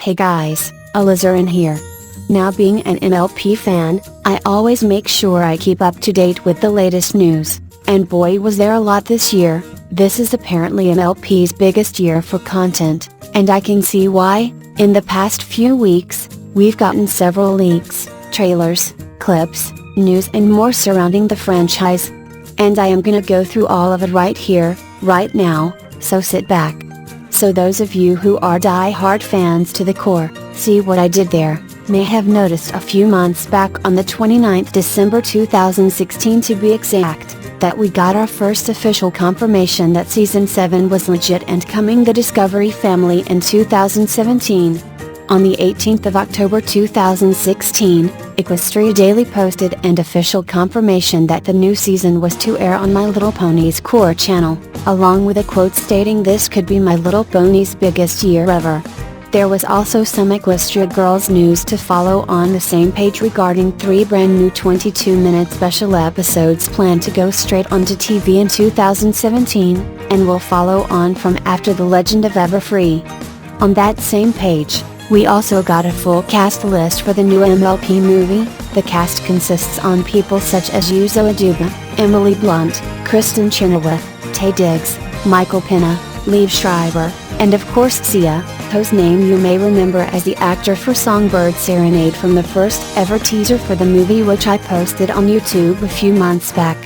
Hey guys, Alizarin here. Now being an MLP fan, I always make sure I keep up to date with the latest news, and boy was there a lot this year. This is apparently MLP's biggest year for content, and I can see why. In the past few weeks, we've gotten several leaks, trailers, clips, news and more surrounding the franchise. And I am gonna go through all of it right here, right now, so sit back. So those of you who are die-hard fans to the core, see what I did there, may have noticed a few months back on the 29th December 2016 to be exact, that we got our first official confirmation that Season 7 was legit and coming the Discovery family in 2017. On the 18th of October 2016, Equestria Daily posted an official confirmation that the new season was to air on My Little Pony's core channel, along with a quote stating this could be My Little Pony's biggest year ever. There was also some Equestria Girls news to follow on the same page regarding 3 brand new 22-minute special episodes planned to go straight onto TV in 2017, and will follow on from after The Legend of Everfree. On that same page, we also got a full cast list for the new MLP movie. The cast consists on people such as Uzo Aduba, Emily Blunt, Kristen Chenoweth, Taye Diggs, Michael Pena, Liev Schreiber, and of course Sia, whose name you may remember as the actor for Songbird Serenade from the first ever teaser for the movie which I posted on YouTube a few months back.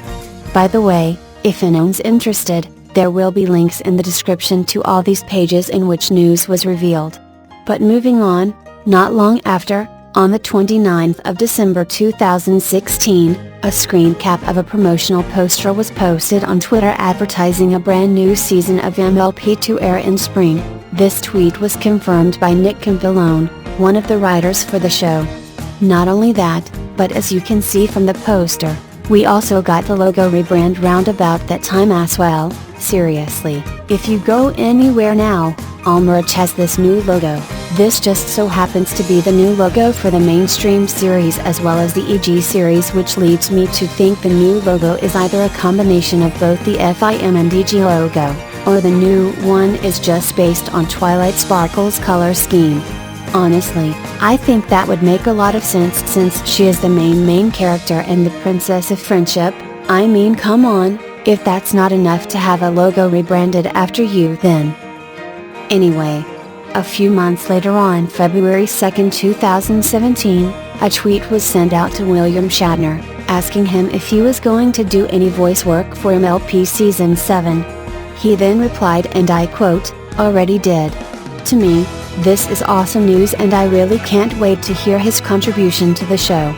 By the way, if anyone's interested, there will be links in the description to all these pages in which news was revealed. But moving on, not long after, on the 29th of December 2016, a screen cap of a promotional poster was posted on Twitter advertising a brand new season of MLP to air in spring. This tweet was confirmed by Nick Campbellone, one of the writers for the show. Not only that, but as you can see from the poster, we also got the logo rebrand round about that time as well. Seriously, if you go anywhere now, all merch has this new logo. This just so happens to be the new logo for the mainstream series as well as the EG series, which leads me to think the new logo is either a combination of both the FIM and EG logo, or the new one is just based on Twilight Sparkle's color scheme. Honestly, I think that would make a lot of sense since she is the main character and the Princess of Friendship. I mean, come on, if that's not enough to have a logo rebranded after you, then. Anyway, a few months later on February 2, 2017, a tweet was sent out to William Shatner, asking him if he was going to do any voice work for MLP Season 7. He then replied, and I quote, "Already did." To me, this is awesome news and I really can't wait to hear his contribution to the show.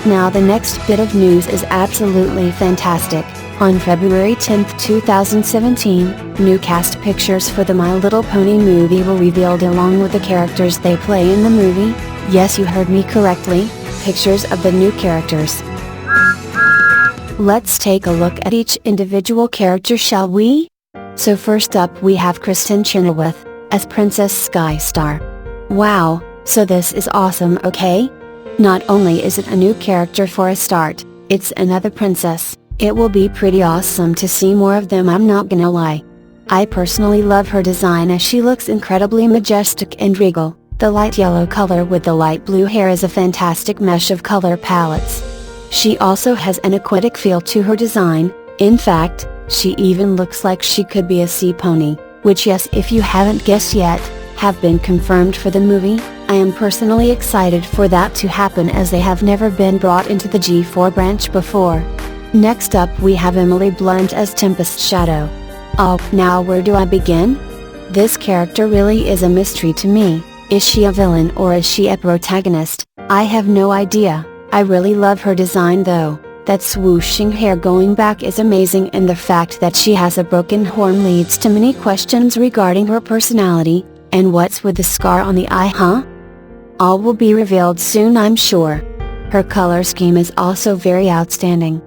Now the next bit of news is absolutely fantastic. On February 10, 2017, new cast pictures for the My Little Pony movie were revealed along with the characters they play in the movie. Yes, you heard me correctly, pictures of the new characters. Let's take a look at each individual character, shall we? So first up we have Kristen Chenoweth, as Princess Skystar. Wow, so this is awesome, okay? Not only is it a new character for a start, it's another princess. It will be pretty awesome to see more of them, I'm not gonna lie. I personally love her design as she looks incredibly majestic and regal. The light yellow color with the light blue hair is a fantastic mesh of color palettes. She also has an aquatic feel to her design. In fact, she even looks like she could be a sea pony, which, yes, if you haven't guessed yet, have been confirmed for the movie. I am personally excited for that to happen as they have never been brought into the G4 branch before. Next up we have Emily Blunt as Tempest Shadow. Oh, now where do I begin? This character really is a mystery to me. Is she a villain or is she a protagonist? I have no idea. I really love her design though. That swooshing hair going back is amazing, and the fact that she has a broken horn leads to many questions regarding her personality. And what's with the scar on the eye, huh? All will be revealed soon, I'm sure. Her color scheme is also very outstanding.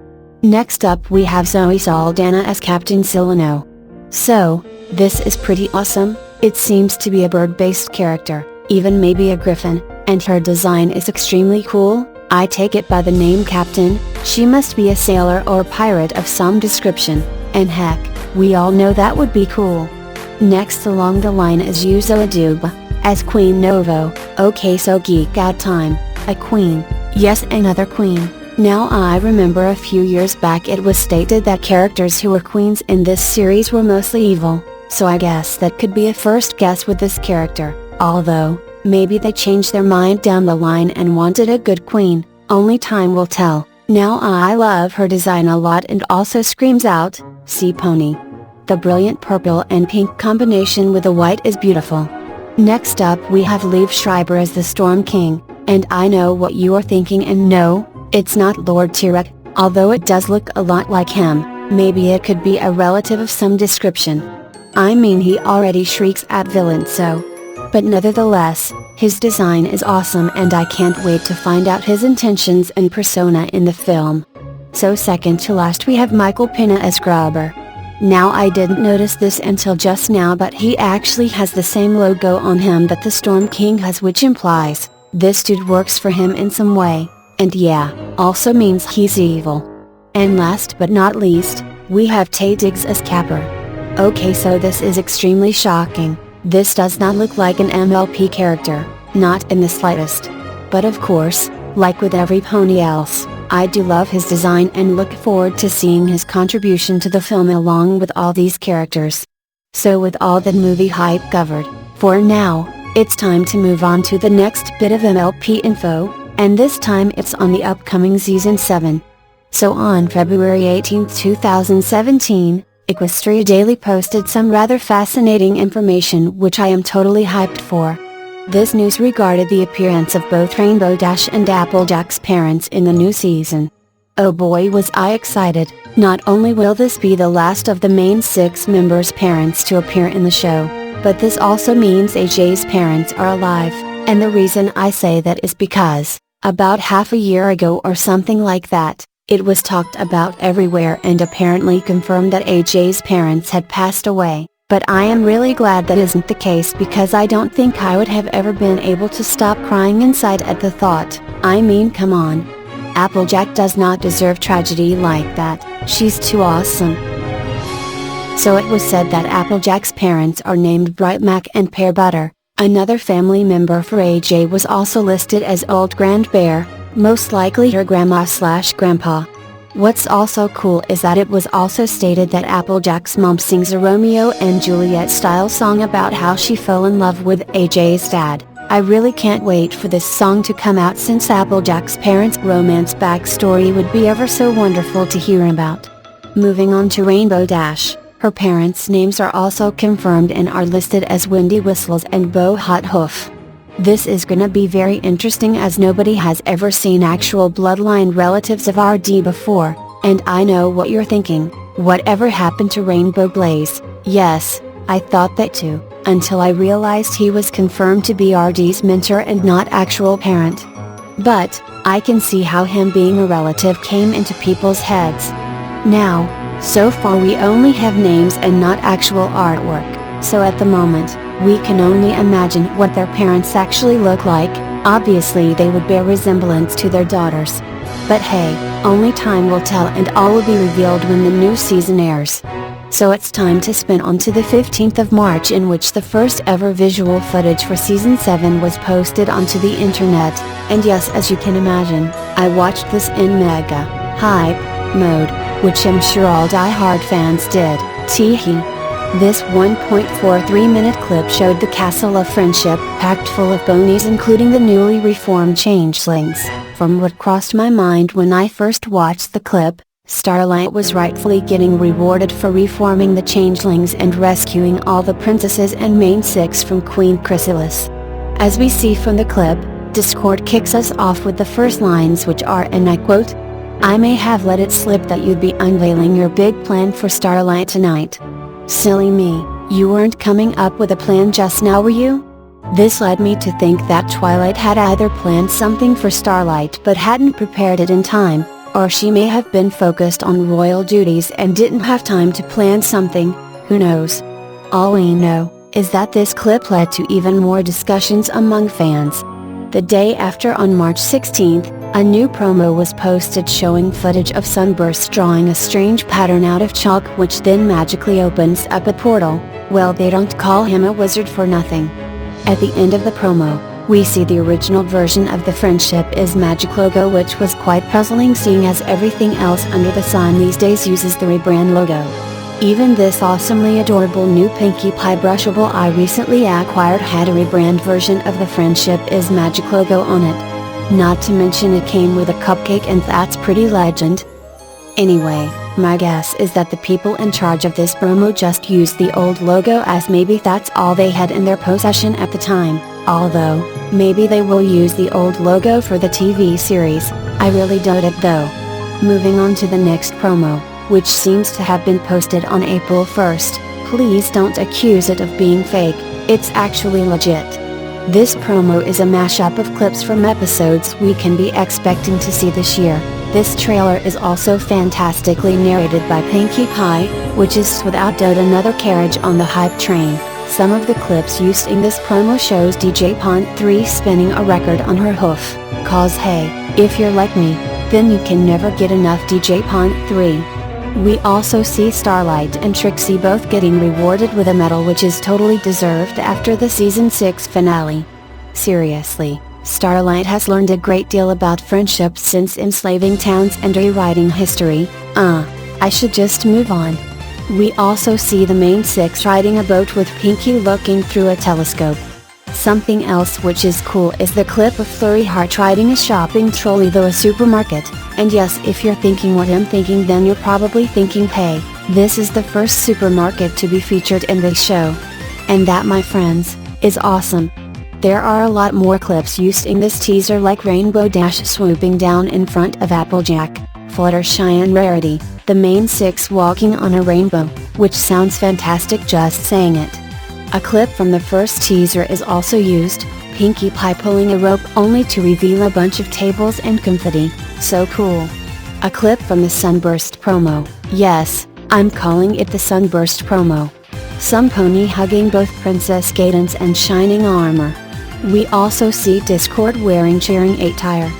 Next up we have Zoe Saldana as Captain Silano. So, this is pretty awesome. It seems to be a bird-based character, even maybe a griffin, and her design is extremely cool. I take it by the name Captain, she must be a sailor or pirate of some description, and heck, we all know that would be cool. Next along the line is Uzo Aduba, as Queen Novo. Okay, so geek out time. A queen. Yes, another queen. Now I remember a few years back it was stated that characters who were queens in this series were mostly evil, so I guess that could be a first guess with this character, although, maybe they changed their mind down the line and wanted a good queen, only time will tell. Now I love her design a lot and also screams out, "See pony." The brilliant purple and pink combination with the white is beautiful. Next up we have Liev Schreiber as the Storm King, and I know what you are thinking, and no, it's not Lord Tyrek, although it does look a lot like him. Maybe it could be a relative of some description. I mean, he already shrieks at villains, so. But nevertheless, his design is awesome and I can't wait to find out his intentions and persona in the film. So second to last we have Michael Pena as Grubber. Now I didn't notice this until just now, but he actually has the same logo on him that the Storm King has, which implies this dude works for him in some way, and yeah, also means he's evil. And last but not least, we have Taye Diggs as Capper. Okay, so this is extremely shocking. This does not look like an MLP character, not in the slightest. But of course, like with every pony else, I do love his design and look forward to seeing his contribution to the film along with all these characters. So with all that movie hype covered, for now, it's time to move on to the next bit of MLP info, and this time it's on the upcoming Season 7. So on February 18, 2017, Equestria Daily posted some rather fascinating information which I am totally hyped for. This news regarded the appearance of both Rainbow Dash and Applejack's parents in the new season. Oh boy, was I excited. Not only will this be the last of the main 6 members' parents to appear in the show, but this also means AJ's parents are alive, and the reason I say that is because, about half a year ago or something like that, it was talked about everywhere and apparently confirmed that AJ's parents had passed away. But I am really glad that isn't the case, because I don't think I would have ever been able to stop crying inside at the thought. I mean, come on. Applejack does not deserve tragedy like that, she's too awesome. So it was said that Applejack's parents are named Bright Mac and Pear Butter. Another family member for AJ was also listed as Old Grand Bear, most likely her grandma/grandpa. What's also cool is that it was also stated that Applejack's mom sings a Romeo and Juliet style song about how she fell in love with AJ's dad. I really can't wait for this song to come out, since Applejack's parents' romance backstory would be ever so wonderful to hear about. Moving on to Rainbow Dash, her parents' names are also confirmed and are listed as Windy Whistles and Bo Hot Hoof. This is gonna be very interesting, as nobody has ever seen actual bloodline relatives of RD before, and I know what you're thinking, whatever happened to Rainbow Blaze? Yes, I thought that too, until I realized he was confirmed to be RD's mentor and not actual parent. But, I can see how him being a relative came into people's heads. Now, so far we only have names and not actual artwork, so at the moment, we can only imagine what their parents actually look like. Obviously they would bear resemblance to their daughters. But hey, only time will tell, and all will be revealed when the new season airs. So it's time to spin on to the 15th of March, in which the first ever visual footage for Season 7 was posted onto the internet, and yes, as you can imagine, I watched this in mega hype mode, which I'm sure all die-hard fans did. Teehee. This 1.43-minute clip showed the Castle of Friendship packed full of ponies, including the newly reformed changelings. From what crossed my mind when I first watched the clip, Starlight was rightfully getting rewarded for reforming the changelings and rescuing all the princesses and main 6 from Queen Chrysalis. As we see from the clip, Discord kicks us off with the first lines, which are, and I quote, "I may have let it slip that you'd be unveiling your big plan for Starlight tonight. Silly me, you weren't coming up with a plan just now, were you?" This led me to think that Twilight had either planned something for Starlight but hadn't prepared it in time, or she may have been focused on royal duties and didn't have time to plan something, who knows. All we know is that this clip led to even more discussions among fans. The day after, on March 16th, a new promo was posted showing footage of Sunburst drawing a strange pattern out of chalk, which then magically opens up a portal. Well, they don't call him a wizard for nothing. At the end of the promo, we see the original version of the Friendship is Magic logo, which was quite puzzling seeing as everything else under the sun these days uses the rebrand logo. Even this awesomely adorable new Pinkie Pie brushable I recently acquired had a rebrand version of the Friendship is Magic logo on it. Not to mention it came with a cupcake, and that's pretty legend. Anyway, my guess is that the people in charge of this promo just used the old logo, as maybe that's all they had in their possession at the time, although, maybe they will use the old logo for the TV series. I really doubt it though. Moving on to the next promo, which seems to have been posted on April 1st, please don't accuse it of being fake, it's actually legit. This promo is a mashup of clips from episodes we can be expecting to see this year. This trailer is also fantastically narrated by Pinkie Pie, which is without doubt another carriage on the hype train. Some of the clips used in this promo shows DJ Pont 3 spinning a record on her hoof, cause hey, if you're like me, then you can never get enough DJ Pont 3. We also see Starlight and Trixie both getting rewarded with a medal, which is totally deserved after the season 6 finale. Seriously, Starlight has learned a great deal about friendship since enslaving towns and rewriting history. I should just move on. We also see the main six riding a boat with Pinkie looking through a telescope. Something else which is cool is the clip of Flurry Heart riding a shopping trolley through a supermarket, and yes, if you're thinking what I'm thinking, then you're probably thinking, hey, this is the first supermarket to be featured in this show. And that, my friends, is awesome. There are a lot more clips used in this teaser, like Rainbow Dash swooping down in front of Applejack, Fluttershy and Rarity, the main six walking on a rainbow, which sounds fantastic just saying it. A clip from the first teaser is also used, Pinkie Pie pulling a rope only to reveal a bunch of tables and confetti, so cool. A clip from the Sunburst promo, yes, I'm calling it the Sunburst promo. Some pony hugging both Princess Cadance and Shining Armor. We also see Discord wearing cheering attire.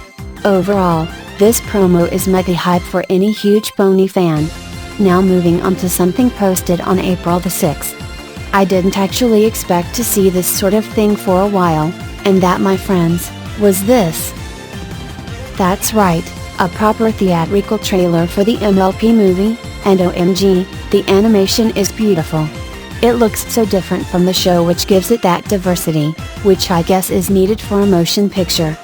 Overall, this promo is mega hype for any huge pony fan. Now moving on to something posted on April the 6th. I didn't actually expect to see this sort of thing for a while, and that, my friends, was this. That's right, a proper theatrical trailer for the MLP movie, and OMG, the animation is beautiful. It looks so different from the show, which gives it that diversity, which I guess is needed for a motion picture.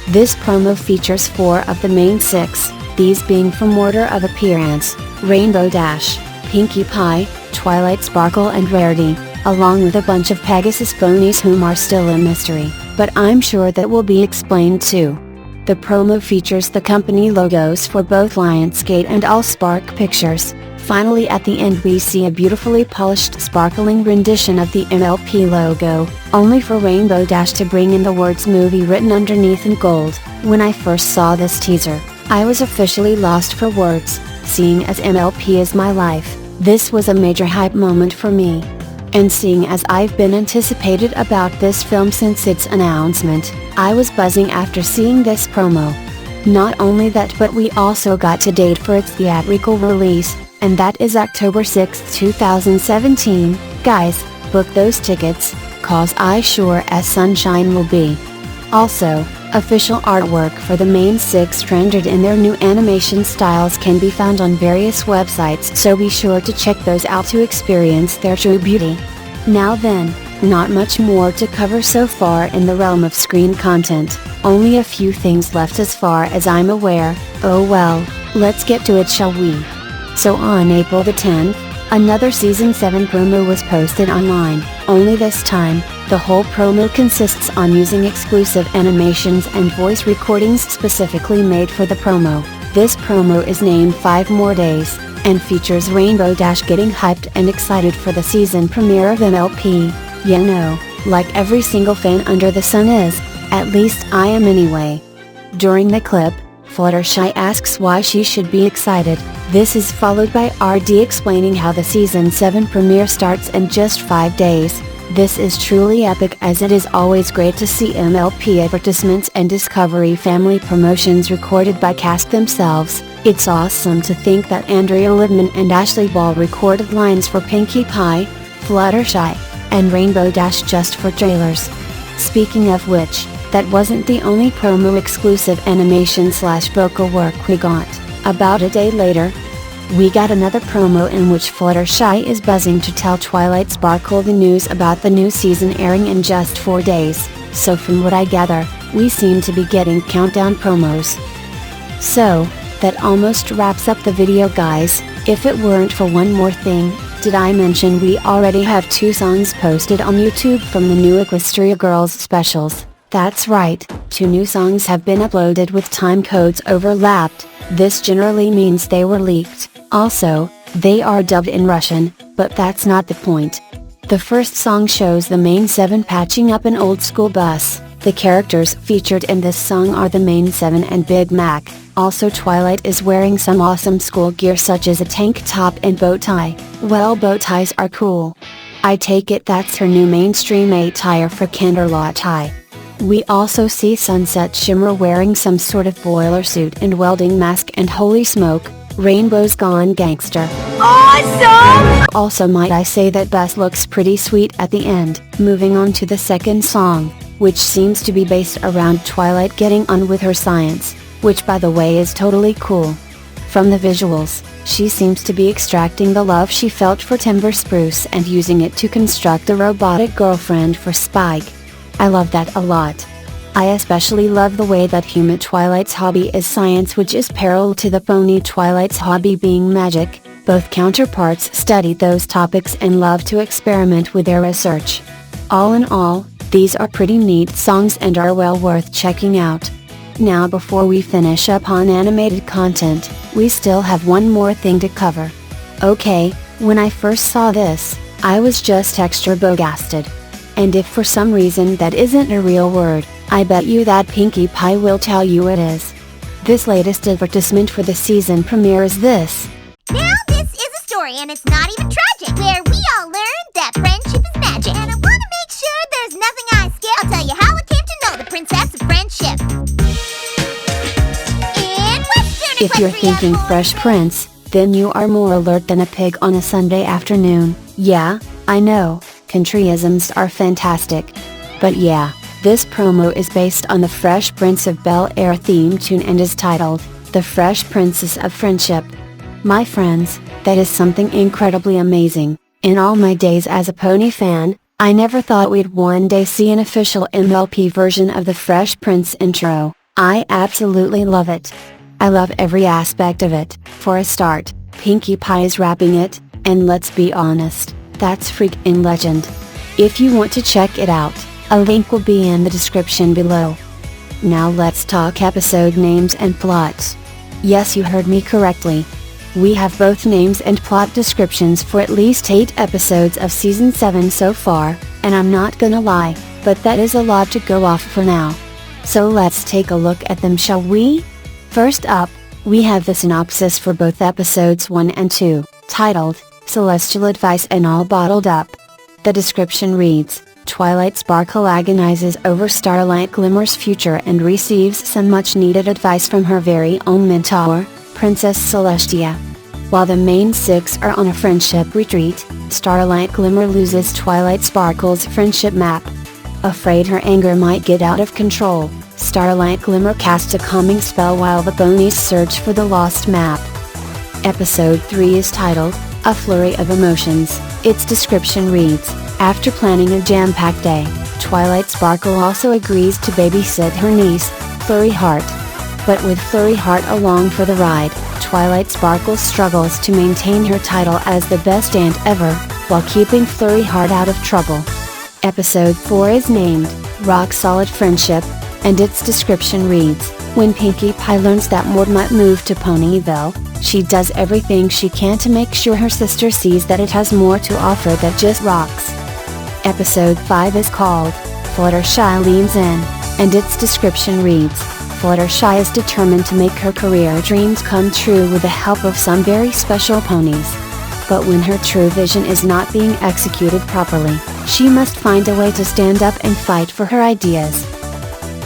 This promo features 4 of the main 6, these being from order of appearance, Rainbow Dash, Pinkie Pie, Twilight Sparkle and Rarity, along with a bunch of Pegasus ponies whom are still a mystery, but I'm sure that will be explained too. The promo features the company logos for both Lionsgate and Allspark Pictures. Finally, at the end we see a beautifully polished sparkling rendition of the MLP logo, only for Rainbow Dash to bring in the words movie written underneath in gold. When I first saw this teaser, I was officially lost for words, seeing as MLP is my life. This was a major hype moment for me. And seeing as I've been anticipated about this film since its announcement, I was buzzing after seeing this promo. Not only that, but we also got a date for its theatrical release, and that is October 6, 2017, guys, book those tickets, cause I sure as sunshine will be. Also, official artwork for the main 6 rendered in their new animation styles can be found on various websites, so be sure to check those out to experience their true beauty. Now then, not much more to cover so far in the realm of screen content, only a few things left as far as I'm aware. Oh well, let's get to it, shall we? So on April the 10th, another Season 7 promo was posted online, only this time, the whole promo consists on using exclusive animations and voice recordings specifically made for the promo. This promo is named 5 More Days, and features Rainbow Dash getting hyped and excited for the season premiere of MLP. You know, like every single fan under the sun is, at least I am anyway. During the clip, Fluttershy asks why she should be excited. This is followed by RD explaining how the Season 7 premiere starts in just 5 days. This is truly epic, as it is always great to see MLP advertisements and Discovery Family promotions recorded by cast themselves. It's awesome to think that Andrea Libman and Ashley Ball recorded lines for Pinkie Pie, Fluttershy, and Rainbow Dash just for trailers. Speaking of which, that wasn't the only promo exclusive animation/vocal work we got. About a day later, we got another promo in which Fluttershy is buzzing to tell Twilight Sparkle the news about the new season airing in just 4 days, so from what I gather, we seem to be getting countdown promos. So, that almost wraps up the video, guys. If it weren't for one more thing, did I mention we already have 2 songs posted on YouTube from the new Equestria Girls specials? That's right, 2 new songs have been uploaded with time codes overlapped. This generally means they were leaked. Also, they are dubbed in Russian, but that's not the point. The first song shows the main 7 patching up an old school bus. The characters featured in this song are the main 7 and Big Mac. Also, Twilight is wearing some awesome school gear such as a tank top and bow tie. Well, bow ties are cool. I take it that's her new mainstream attire for Candlelight High. We also see Sunset Shimmer wearing some sort of boiler suit and welding mask, and holy smoke, Rainbow's gone gangster. Awesome! Also, might I say that Bess looks pretty sweet at the end. Moving on to the second song, which seems to be based around Twilight getting on with her science, which by the way is totally cool. From the visuals, she seems to be extracting the love she felt for Timber Spruce and using it to construct a robotic girlfriend for Spike. I love that a lot. I especially love the way that human Twilight's hobby is science, which is parallel to the pony Twilight's hobby being magic. Both counterparts study those topics and love to experiment with their research. All in all, these are pretty neat songs and are well worth checking out. Now, before we finish up on animated content, we still have one more thing to cover. Okay, when I first saw this, I was just extra bogasted. And if for some reason that isn't a real word, I bet you that Pinkie Pie will tell you it is. This latest advertisement for the season premiere is this. Now this is a story, and it's not even tragic, where we all learned that friendship is magic. And I want to make sure there's nothing I skip. I'll tell you how I came to know the Princess of Friendship. In Western If you're thinking Fresh Prince, then you are more alert than a pig on a Sunday afternoon. Yeah, I know, countryisms are fantastic. But yeah, this promo is based on the Fresh Prince of Bel-Air theme tune and is titled, The Fresh Princess of Friendship. My friends, that is something incredibly amazing. In all my days as a pony fan, I never thought we'd one day see an official MLP version of the Fresh Prince intro. I absolutely love it. I love every aspect of it. For a start, Pinkie Pie is rapping it, and let's be honest, that's freaking legend. If you want to check it out, a link will be in the description below. Now let's talk episode names and plots. Yes, you heard me correctly. We have both names and plot descriptions for at least 8 episodes of season 7 so far, and I'm not gonna lie, but that is a lot to go off for now. So let's take a look at them, shall we? First up, we have the synopsis for both episodes 1 and 2, titled, Celestial Advice and All Bottled Up. The description reads, Twilight Sparkle agonizes over Starlight Glimmer's future and receives some much needed advice from her very own mentor, Princess Celestia. While the main 6 are on a friendship retreat, Starlight Glimmer loses Twilight Sparkle's friendship map. Afraid her anger might get out of control, Starlight Glimmer casts a calming spell while the ponies search for the lost map. Episode 3 is titled, A Flurry of Emotions. Its description reads, After planning a jam-packed day, Twilight Sparkle also agrees to babysit her niece, Flurry Heart. But with Flurry Heart along for the ride, Twilight Sparkle struggles to maintain her title as the best aunt ever, while keeping Flurry Heart out of trouble. Episode 4 is named, Rock Solid Friendship, and its description reads, When Pinkie Pie learns that Mort might move to Ponyville, she does everything she can to make sure her sister sees that it has more to offer than just rocks. Episode 5 is called, Fluttershy Leans In, and its description reads, Fluttershy is determined to make her career dreams come true with the help of some very special ponies. But when her true vision is not being executed properly, she must find a way to stand up and fight for her ideas.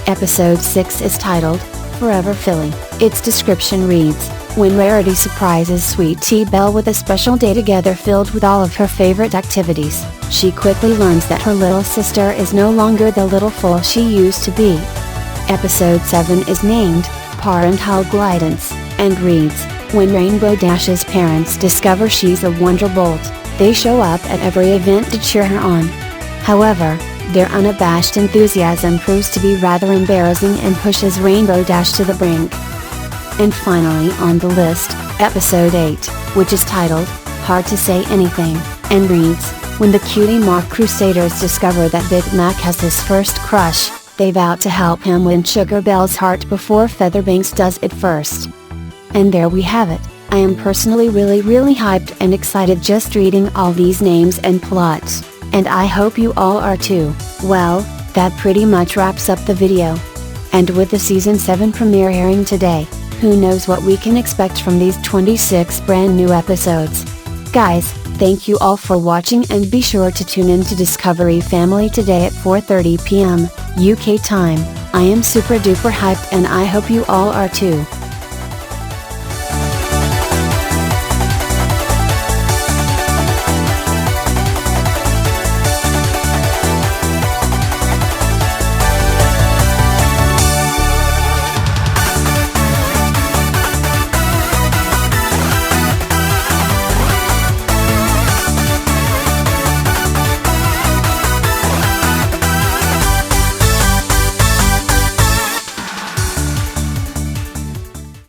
Episode 6 is titled, Forever Philly. Its description reads, when Rarity surprises Sweet Tea Belle with a special day together filled with all of her favorite activities, she quickly learns that her little sister is no longer the little fool she used to be. Episode 7 is named, Parental Guidance, and reads, when Rainbow Dash's parents discover she's a Wonderbolt, they show up at every event to cheer her on. However, their unabashed enthusiasm proves to be rather embarrassing and pushes Rainbow Dash to the brink. And finally on the list, Episode 8, which is titled, Hard to Say Anything, and reads, when the Cutie Mark Crusaders discover that Big Mac has his first crush, they vow to help him win Sugar Belle's heart before Featherbanks does it first. And there we have it. I am personally really hyped and excited just reading all these names and plots, and I hope you all are too. Well, that pretty much wraps up the video. And with the Season 7 premiere airing today, who knows what we can expect from these 26 brand new episodes. Guys, thank you all for watching and be sure to tune in to Discovery Family today at 4:30 p.m. UK time. I am super duper hyped and I hope you all are too.